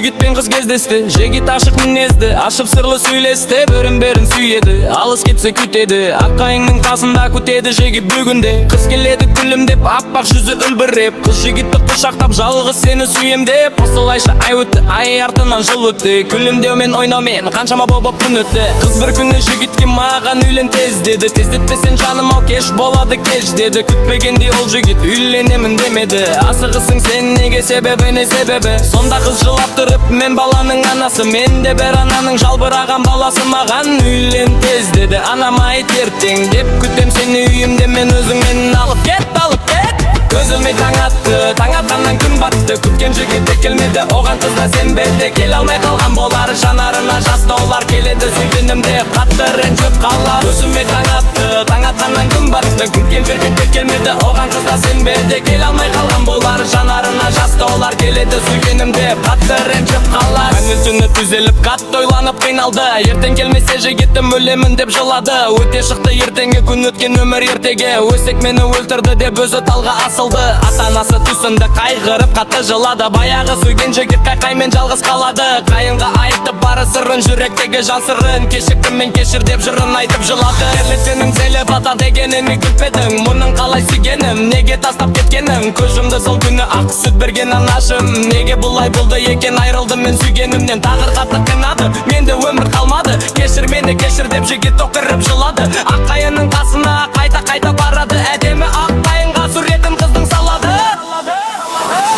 жигитпен кыз кездешти. Жигит ашык минезди, ашып сырлы сүйлести. Бөрүн сүйеді, алыс кетсе күтеді. Акайыңның касында күтеді жигит бүгүнде. Кыз келеді күлүмдеп, аппак жүзү үлбүреп. Кыз жигитти кучактап, жалгыз сени сүйем деп. Осылайша ай өтті, ай артынан жыл өтті. Күлүмдөөмен ойноомен канчама болуп күн өтті. Кыз бір күнү жигитке маган үйлен тез деди. Тездетпесең жаным ал кеш болады кеш деди. Күтпегенде ол жигит үйленемин демеди. Асыгысың сен неге, себеби не себеби? Сонда кыз жылап тұрып, мен баланың анасы. Мен де бір ананың жалбыраған баласы. Маған үйлен тез деди. Анам айт ертең деп күтем сени үйүмдө, мен өзүңмен алып кет, алып кет. Көзүмө таң атты, таң аткандан күн батты. Күткен жигит келмеди, оган кызда сенбеди. Келе алмай калган болар, жанарына жас тоолар. Келеді сүйгөнүмдө, катты ренжип калар. Көзүмө таң атты, таң аткандан күн батты. Күткен жигит келмеди, оган кызда сенбеди. Келе алмай калган болар, жанарына жас тоолар. Келеді сүйгөнүмдө, катты ренжип калар. Күнү түнү түзелип, катты ойланып кыйналды. Эртең келмесе жигитим өлемин деп жылады. Өте шыкты эртеңге, күн өткөн өмүр эртеге. Өсек мени өлтүрдү деп өзү талга асылды. Ата-анасы түсүндө кайгырып катты жылады. Баягы сүйген жигит кайкаймен жалгыз калады. Кайынга айтып бары сырын, жүрөктөгү жан сырын. Кешиктим мен кешир деп жырын айтып жылады. Эрлетеним зелеп ата дегенини күтпедиң. Мунун калай сүйгеним, неге тастап кеткеним? Көзүмдө сол күнү ак сүт берген анашым. Неге булай болду экен, айрылдым мен сүйгенимден. Тагыр катты кыйнады, менде өмүр калмады. Кешир мени кешир деп жигит окуруп жылады. Акайынын касына кайта барады. Эдеми акайынга сүретин кыздың салады.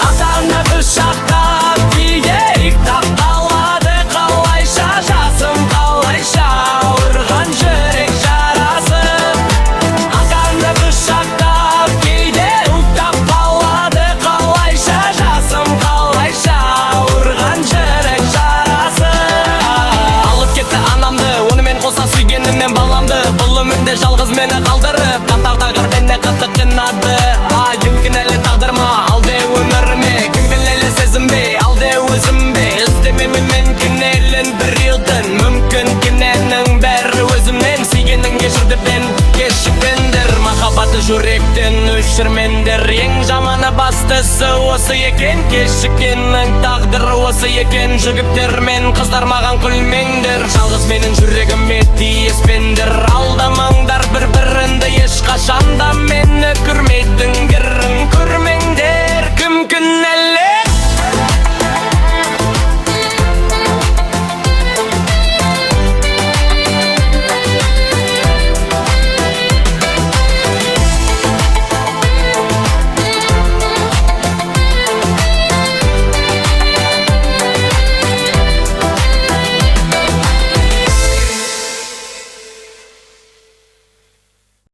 Атаны бышактап кийек тапталады. Калайша жасым, калайша урган жүрек жарасы. Атаны бышактап кийек тапталады. Калайша жасым, калайша урган жүрек жарасы. Алып кетти анамды, уну мен калса сүйгеним мен баламды. Бул өмүрдө жалгыз мени калдырып, катар мени катты кыйнады. Юмкин эле тагдырма, алды өмүрүмө. Ким билели сезимби, алды өзүмбү. Издемеми мүмкүн элен бир жылдан. Мүмкүн киненин бери өзүмдөн. Сүйгениң кеширди мен кешикпендер. Махаббаты жүректен өчүрмендер. Эң жаманы бастысы осы экен. Кешиккеннин тагдыры осы экен. Жигиттер мен кыздар маган күлмеңдер. Жалгыз менин жүрөгүмө тийиспеңдер. Алдамаңдар бір-біринди эч качанда. Мени көрмөйдүңөр.